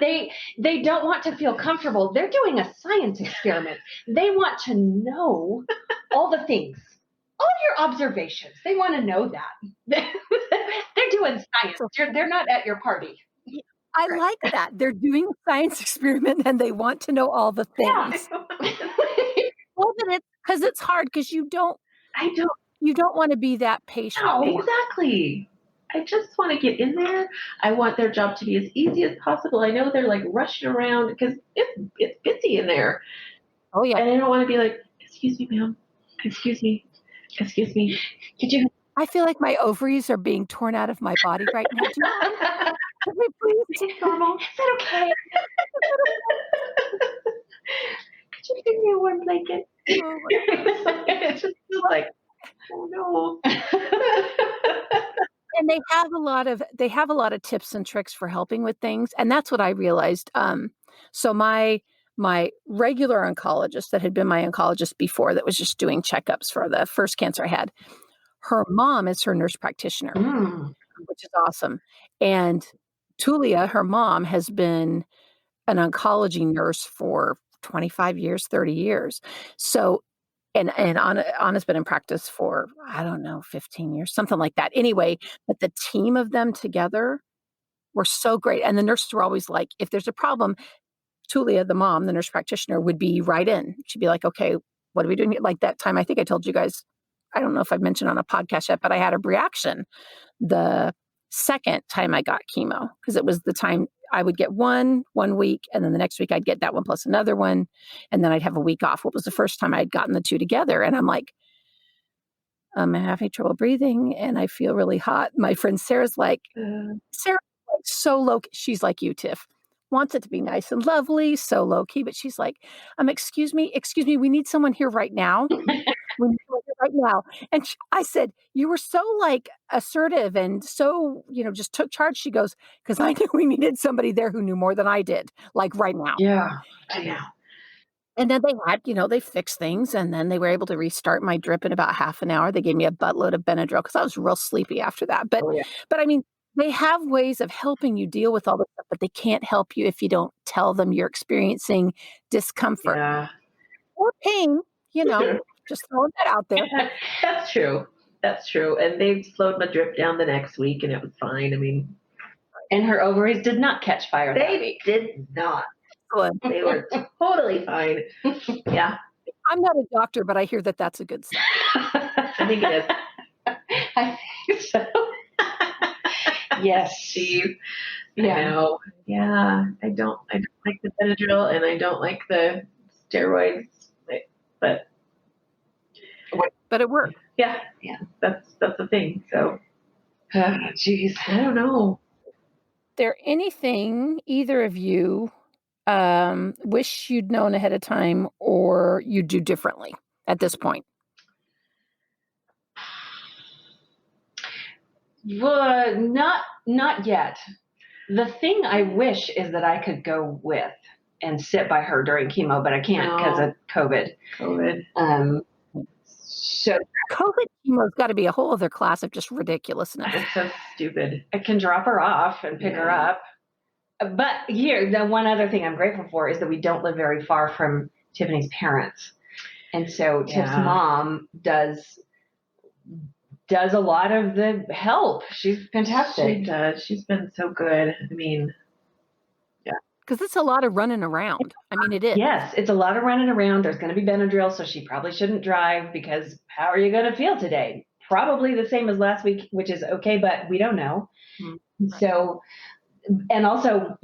They don't want to feel comfortable. They're doing a science experiment. They want to know all the things, all your observations. They want to know that. They're doing science. They're not at your party. I like that. They're doing a science experiment and they want to know all the things. Well, then it's because it's hard because you don't want to be that patient. No, exactly. I just want to get in there. I want their job to be as easy as possible. I know they're like rushing around because it's busy in there. Oh yeah. And I don't want to be like, excuse me, ma'am. Excuse me. Could you? I feel like my ovaries are being torn out of my body right now. Could we please? Is it normal? Is that okay? Could you give me a warm blanket? Oh, It's just like, oh no. and they have a lot of tips and tricks for helping with things, and that's what I realized. So my regular oncologist that had been my oncologist before, that was just doing checkups for the first cancer I had, her mom is her nurse practitioner, which is awesome. And Tulia, her mom, has been an oncology nurse for 25 years, 30 years. So, and Anna's been in practice for, I don't know, 15 years, something like that. Anyway, but the team of them together were so great. And the nurses were always like, if there's a problem, Tulia, the mom, the nurse practitioner, would be right in. She'd be like, okay, what are we doing? Like that time, I think I told you guys, I don't know if I've mentioned on a podcast yet, but I had a reaction the second time I got chemo, because it was the time I would get one week, and then the next week I'd get that one plus another one, and then I'd have a week off. What was the first time I'd gotten the two together? And I'm like, I'm having trouble breathing and I feel really hot. My friend Sarah's like, Sarah's like so low. She's like you, Tiff. wants it to be nice and lovely, so low key, but she's like, excuse me, we need someone here right now. We need someone here right now. And I said, you were so like assertive and so, just took charge. She goes, because I knew we needed somebody there who knew more than I did, like right now. Yeah. I know. And then they had, they fixed things and then they were able to restart my drip in about half an hour. They gave me a buttload of Benadryl because I was real sleepy after that. But Oh, yeah. but I mean, they have ways of helping you deal with all this stuff, but they can't help you if you don't tell them you're experiencing discomfort Yeah. or pain, just throwing that out there. That's true. That's true. And they slowed my drip down the next week and it was fine. I mean, And her ovaries did not catch fire that they week. did not. Excellent. They were totally fine. Yeah. I'm not a doctor, but I hear that that's a good sign. I think it is. I think so. Yes. Steve. Yeah. I know. Yeah. I don't like the Benadryl and I don't like the steroids. But But it worked. yeah. That's the thing. So Jeez. I don't know. There anything either of you wish you'd known ahead of time or you do differently at this point? Well, not yet. The thing I wish is that I could go with and sit by her during chemo, but I can't because of COVID. COVID. So COVID chemo's got to be a whole other class of just ridiculousness. It's so stupid. I can drop her off and pick her Yeah. up. But here, the one other thing I'm grateful for is that we don't live very far from Tiffany's parents. And so Tiff's Yeah. mom does a lot of the help. She's fantastic. She does. She's been so good. I mean, Because it's a lot of running around. I mean, it is. Yes, it's a lot of running around. There's going to be Benadryl, so she probably shouldn't drive because how are you going to feel today? Probably the same as last week, which is okay, but we don't know. Mhm. So, and also,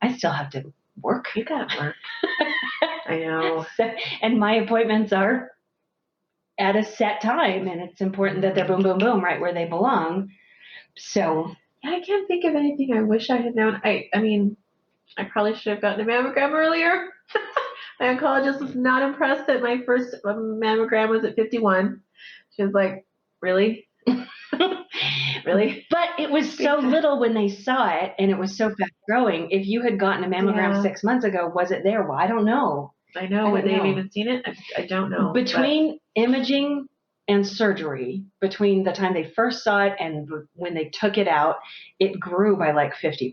I still have to work. you got work. I know. And my appointments are at a set time, and it's important that they're boom, boom, boom, right where they belong. So, I can't think of anything I wish I had known. I mean, I probably should have gotten a mammogram earlier. My oncologist was not impressed that my first mammogram was at 51. She was like, really? Really? but it was so little when they saw it, and it was so fast growing. If you had gotten a mammogram Yeah. 6 months ago, was it there? Well, I don't know. I know. I Would don't they have know. even seen it? I don't know. Between imaging and surgery, between the time they first saw it and when they took it out, it grew by like 50%.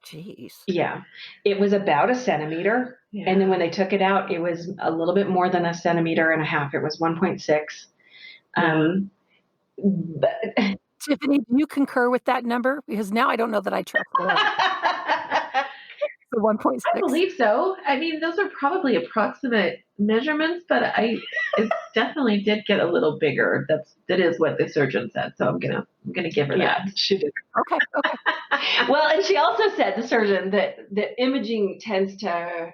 Jeez. Yeah. It was about a centimeter. But, yeah. And then when they took it out, it was a little bit more than a centimeter and a half. It was 1.6. But Tiffany, do you concur with that number? Because now I don't know that I trust the 1.6. I believe so. I mean, those are probably approximate measurements, but it definitely did get a little bigger. That is what the surgeon said. So I'm gonna give her yeah, that. she did. Okay. Well, and she also said, the surgeon, that imaging tends to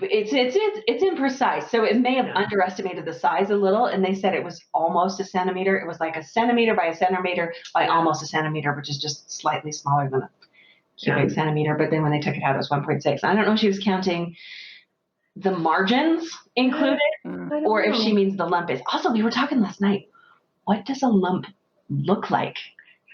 it's imprecise, so it may have Yeah. underestimated the size a little, and they said it was almost a centimeter. It was like a centimeter by a centimeter by almost a centimeter, which is just slightly smaller than a cubic centimeter. But then when they took it out, it was 1.6. I don't know if she was counting the margins included, Mm. I don't or if know. she means the lump is. Also, we were talking last night. What does a lump look like?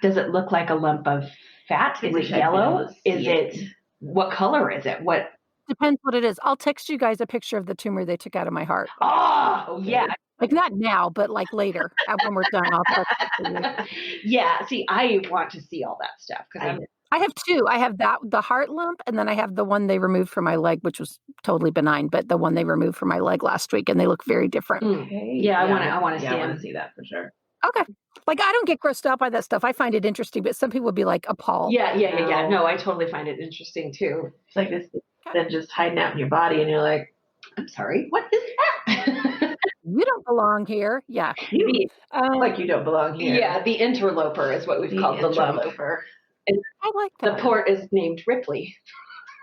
Does it look like a lump of fat? I Is it wish I'd been yellow? able to Is see it, what color is it? What? Depends what it is. I'll text you guys a picture of the tumor they took out of my heart. Oh, Okay. yeah. Like not now, but like later when we're done. I'll text it to you. Yeah. See, I want to see all that stuff because I have two. I have the heart lump, and then I have the one they removed from my leg, which was totally benign, but the one they removed from my leg last week, and they look very different. Okay. Yeah, I wanna see I want him. to see that for sure. Okay. Like I don't get grossed out by that stuff. I find it interesting, but some people would be like appalled. Yeah. No, I totally find it interesting too. It's like this then just hiding out in your body, and you're like, I'm sorry. What is that? You don't belong here. Yeah. you Like you don't belong here. Yeah, the interloper is what we've The called the lump. interloper. I like The that. port is named Ripley.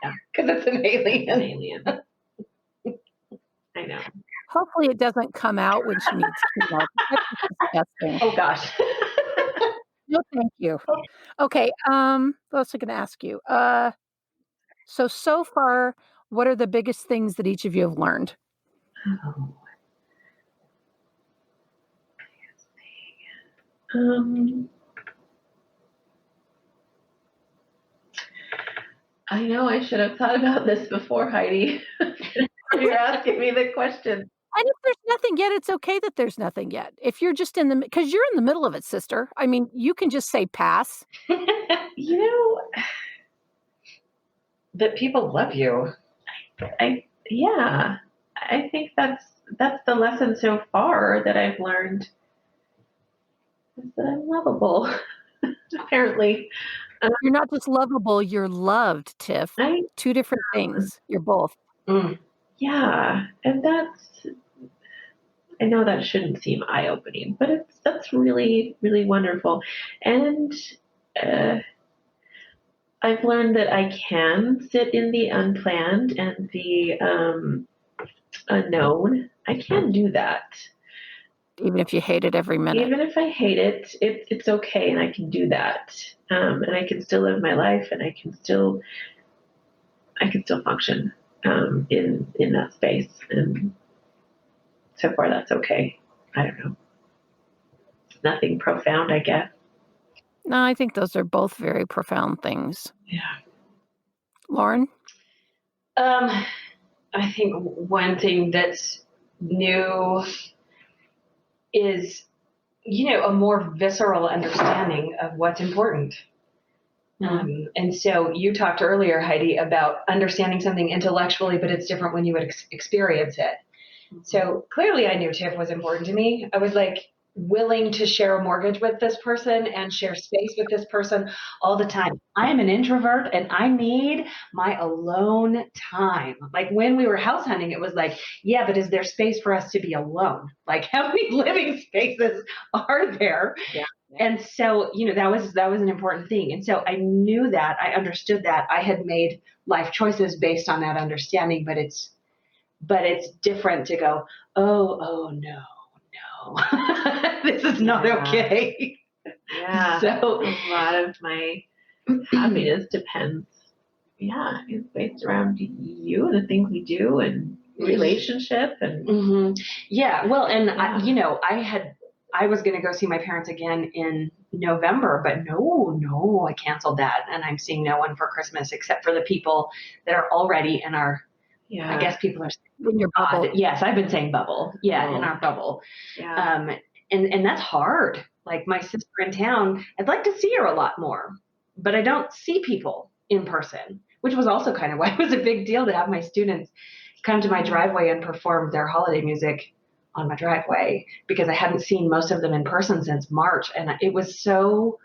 Yeah. Because it's an An alien. alien. I know. Hopefully it doesn't come out when she needs chemo. That's disgusting. Oh gosh. No, thank you. Okay, what else I gonna ask you? So far, what are the biggest things that each of you have learned? Oh, um, I know I should have thought about this before, Heidi. You're asking me the question. And if there's nothing yet, it's okay that there's nothing yet. If you're just in the because you're in the middle of it, sister. I mean, you can just say pass. You know, That people love you. yeah, I think that's the lesson so far that I've learned is that I'm lovable. Apparently, You're not just lovable, you're loved, Tiff. I 2 different things. You're both. Mm. yeah, and I know that shouldn't seem eye opening, but that's really really wonderful, and uh, I've learned that I can sit in the unplanned and the unknown. I can do that. Even if you hate it every minute. Even if I hate it, it's okay, and I can do that. And I can still live my life, and I can still function in that space. And so far, that's okay. I don't know. Nothing profound, I guess. No, I think those are both very profound things. Yeah. Lauren? I think one thing that's new is, a more visceral understanding of what's important. And so you talked earlier, Heidi, about understanding something intellectually, but it's different when you would experience it. So clearly I knew Tiff was important to me. I was like willing to share a mortgage with this person and share space with this person all the time. I am an introvert and I need my alone time. Like when we were house hunting, it was like, yeah, but is there space for us to be alone? Like how many living spaces are there? Yeah. And so, that was an important thing. And so I knew that, I understood that. I had made life choices based on that understanding, but it's different to go, oh no, this is not Yeah. okay. Yeah. So A lot of my happiness depends. Yeah, it's based around you and the things we do and relationship and. hmm yeah, well, and Yeah. I was going to go see my parents again in November, but no, I canceled that, and I'm seeing no one for Christmas except for the people that are already in our. Yeah. I guess people are In your bubble. Yes, I've been saying bubble. Yeah, in our bubble. Yeah. And that's hard. Like my sister in town, I'd like to see her a lot more, but I don't see people in person, which was also kind of why it was a big deal to have my students come to my driveway and perform their holiday music on my driveway because I hadn't seen most of them in person since March. And it was so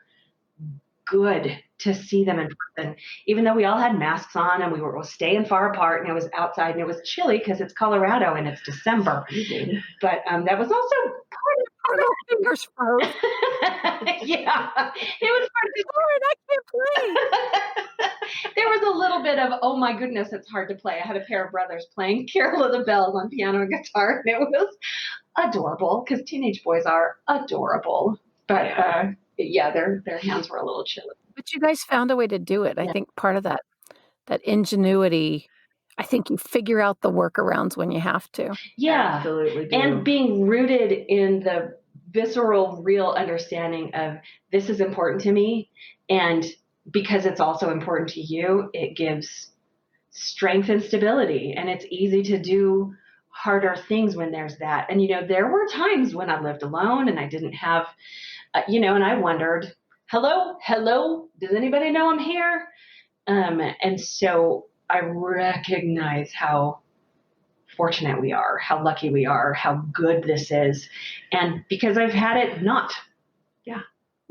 good to see them in person, even though we all had masks on and we were staying far apart and it was outside and it was chilly because it's Colorado and it's December. But that was also Oh, no, fingers froze. yeah, it was Lauren, I can't play. there was a little bit of, oh my goodness, it's hard to play. I had a pair of brothers playing Carol of the Bells on piano and guitar, and it was adorable because teenage boys are adorable. But yeah, their hands were a little chilly. But you guys found a way to do it. I Yeah. think part of that ingenuity, I think you figure out the workarounds when you have to. Yeah, Absolutely do. and being rooted in the visceral, real understanding of this is important to me, and because it's also important to you, it gives strength and stability, and it's easy to do harder things when there's that. And there were times when I lived alone and I didn't have, and I wondered, hello, does anybody know I'm here? And so I recognize how fortunate we are, how lucky we are, how good this is. And because I've had it not.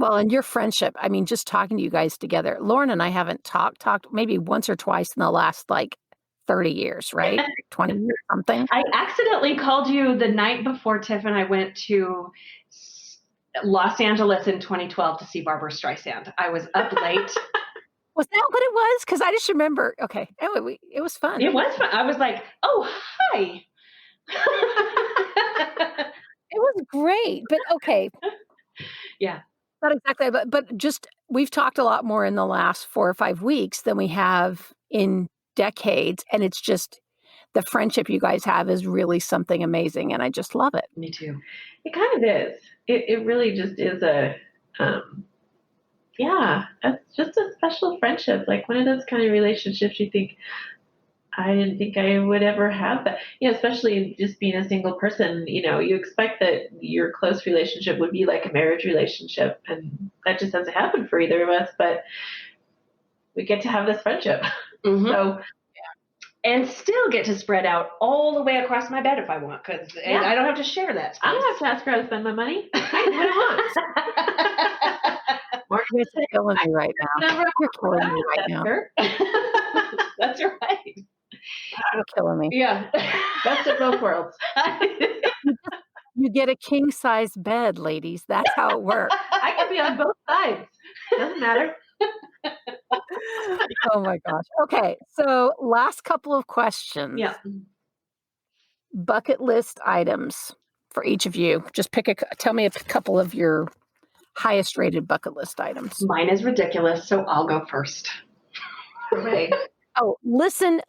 Well, and your friendship, I mean, just talking to you guys together. Lauren and I haven't talked maybe once or twice in the last 30 years, right? 20 years, something. I accidentally called you the night before Tiff and I went to Los Angeles in 2012 to see Barbara Streisand. I was up late. Was that what it was? Because I just remember. Okay, anyway, it was fun. It was fun. I was like, oh, hi. It was great, but okay. Yeah. Not exactly, but just we've talked a lot more in the last 4 or 5 weeks than we have in decades, and it's just the friendship you guys have is really something amazing, and I just love it. Me too. It kind of is. It really just is um, yeah, it's just a special friendship. Like one of those kind of relationships you think, I didn't think I would ever have that. Especially just being a single person, you expect that your close relationship would be like a marriage relationship, and that just hasn't happened for either of us, but we get to have this friendship. Mhm. So, And still get to spread out all the way across my bed if I want, because Yeah. I don't have to share that space. I don't have to ask her how to spend my money. I can do what I want. You're killing me right now. Whatever I You're killing me want, right ask now. her. That's right. You're killing me. Yeah. Best of both worlds. You get a king size bed, ladies. That's how it works. I can be on both sides. Doesn't matter. Oh my gosh. Okay, so last couple of questions. Yeah. Bucket list items for each of you. Just tell me a couple of your highest rated bucket list items. Mine is ridiculous, so I'll go first. Right. Oh, listen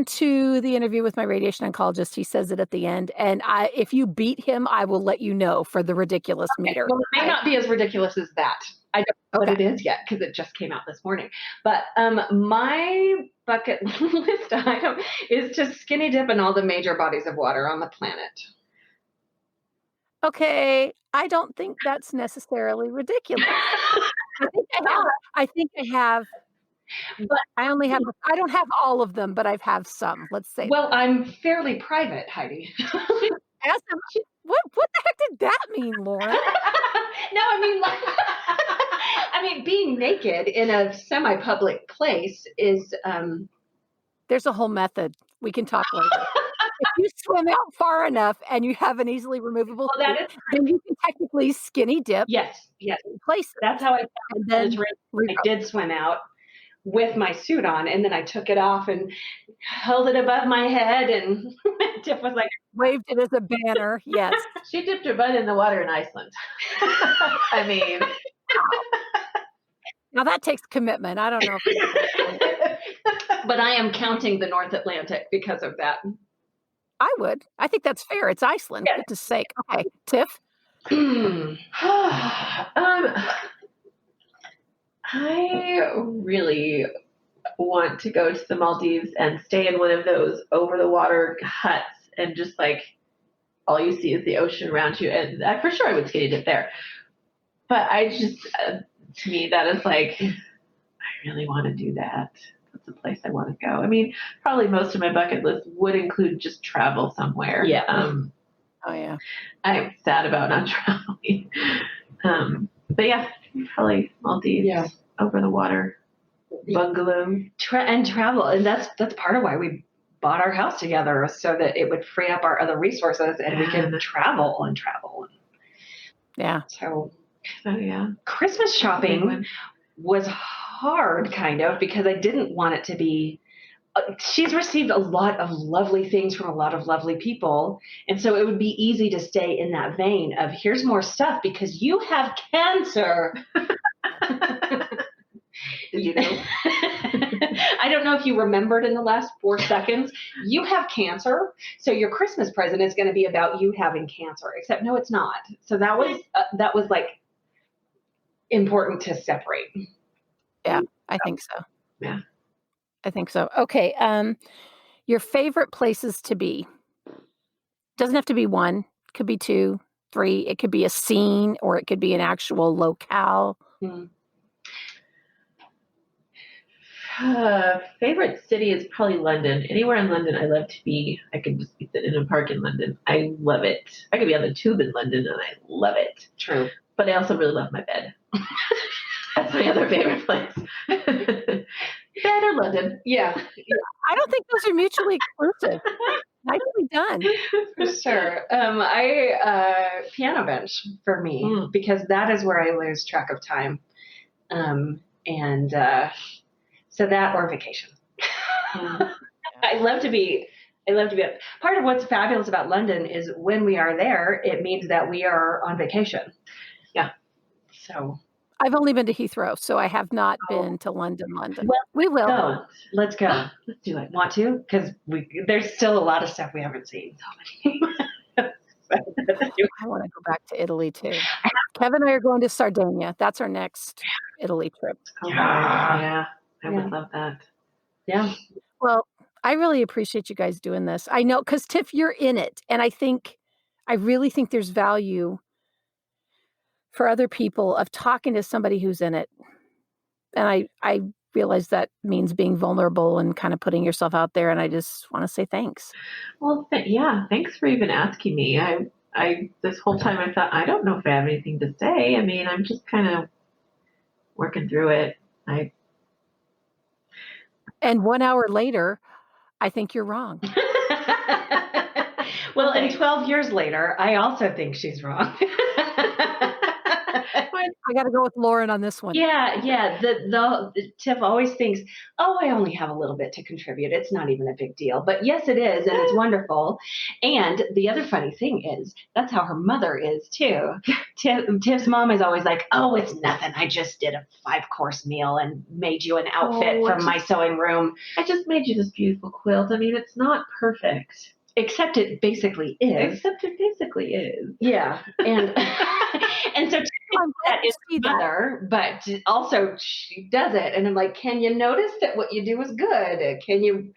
to the interview with my radiation oncologist. He says it at the end. And if you beat him, I will let you know for the ridiculous meter. Well, it may not be as ridiculous as that. I don't know what Okay. it is yet because it just came out this morning. But my bucket list item is to skinny dip in all the major bodies of water on the planet. Okay, I don't think that's necessarily ridiculous. I think I have, but I don't have all of them, but I have some. Let's say. Well, I'm fairly private, Heidi. Ask them, what the heck did that mean, Lauren? No, I mean, being naked in a semi-public place is, There's a whole method. We can talk later. If you swim out far enough and you have an easily removable well, that suit, is, then you can technically skinny dip yes, in places. that's how I And found then it. I did swim out with my suit on, and then I took it off and held it above my head, and Tiff was like, waved it as a banner. Yes. She dipped her butt in the water in Iceland. I mean, Now that takes commitment. I don't know. If but I am counting the North Atlantic because of that. I would. I think that's fair. It's Iceland. Yeah. Goodness sake. Okay, Tiff. I really want to go to the Maldives and stay in one of those over the water huts and just like all you see is the ocean around you. And for sure I would skinny dip there. But I just, to me, that is like, I really want to do that. That's a place I want to go. I mean, probably most of my bucket list would include just travel somewhere. Yeah. Oh yeah. I'm sad about not traveling. But yeah, probably Maldives. Yeah. Over the water bungalow. And travel. And that's part of why we bought our house together, so that it would free up our other resources and we could travel. Yeah. So Oh yeah. Christmas Big shopping one. was hard, kind of, because I didn't want it to be. She's received a lot of lovely things from a lot of lovely people. And so it would be easy to stay in that vein of here's more stuff because you have cancer. Did you know? I don't know if you remembered in the last 4 seconds, you have cancer. So your Christmas present is going to be about you having cancer, except no, it's not. So that was like important to separate. I think so. Yeah. I think so. Okay. Your favorite places to be. Doesn't have to be one. Could be 2, 3. It could be a scene or it could be an actual locale. Favorite city is probably London. Anywhere in London, I love to be. I could just be sitting in a park in London. I love it. I could be on the tube in London, and I love it. True. But I also really love my bed. That's my other favorite place. Bed or London. Yeah, I don't think those are mutually exclusive. Nicely done. for sure. Piano bench for me, because that is where I lose track of time. So that or vacation. I love to be part of what's fabulous about London is when we are there, it means that we are on vacation. Yeah. So I've only been to Heathrow, so I have not Oh. been to London. Well, We will. Go. Let's go. Let's do it. Want to? Because there's still a lot of stuff we haven't seen. I want to go back to Italy too. Kevin and I are going to Sardinia. That's our next Italy trip. Oh, Yeah. yeah. I Yeah. would love that. Yeah. Well, I really appreciate you guys doing this. I know, because Tiff, you're in it. And I really think there's value for other people of talking to somebody who's in it. And I realize that means being vulnerable and kind of putting yourself out there. And I just want to say thanks. Well, yeah. Thanks for even asking me. I this whole time I thought I don't know if I have anything to say. I mean, I'm just kind of working through it. And 1 hour later, I think you're wrong. Well, and 12 years later, I also think she's wrong. I got to go with Lauren on this one. Yeah. The Tiff always thinks, oh, I only have a little bit to contribute. It's not even a big deal. But yes, it is, and it's wonderful. And the other funny thing is, that's how her mother is too. Tiff's mom is always like, oh, it's nothing. I just did a 5-course meal and made you an outfit from my sewing room. I just made you this beautiful quilt. I mean, it's not perfect. Except it basically is. Except it basically is. Yeah. And and so I'm glad that to is see that. mother, but also she does it. And I'm like, can you notice that what you do is good? Can you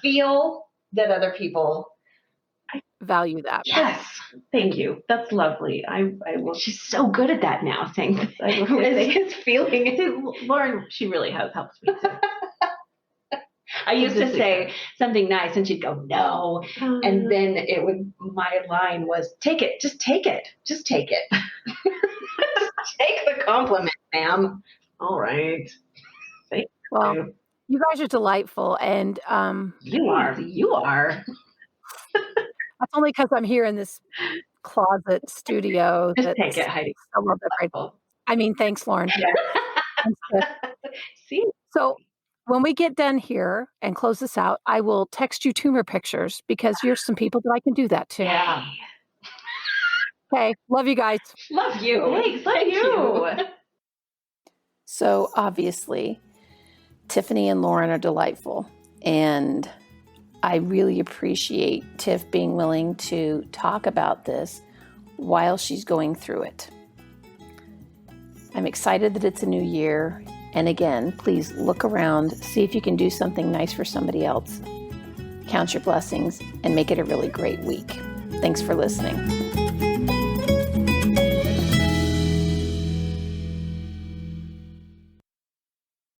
feel that other people? Value that. Yes. Thank you. That's lovely. I will. She's so good at that now. Thing I will say, is feeling it. Lauren, she really has helped me too. I used to say something nice and she'd go, no. And then my line was, take it. Just take it. Just take it. Take the compliment, ma'am. All right. Well, you guys are delightful. And You are. that's only because I'm here in this closet studio. Just take it, Heidi. So well decorated. I mean, thanks, Lauren. Thanks, Tiff. See? So when we get done here and close this out, I will text you tumor pictures because you're some people that I can do that to. Yeah. Okay. Love you guys. Love you. Thanks. Love you. So obviously, Tiffany and Lauren are delightful. And I really appreciate Tiff being willing to talk about this while she's going through it. I'm excited that it's a new year. And again, please look around, see if you can do something nice for somebody else. Count your blessings and make it a really great week. Thanks for listening.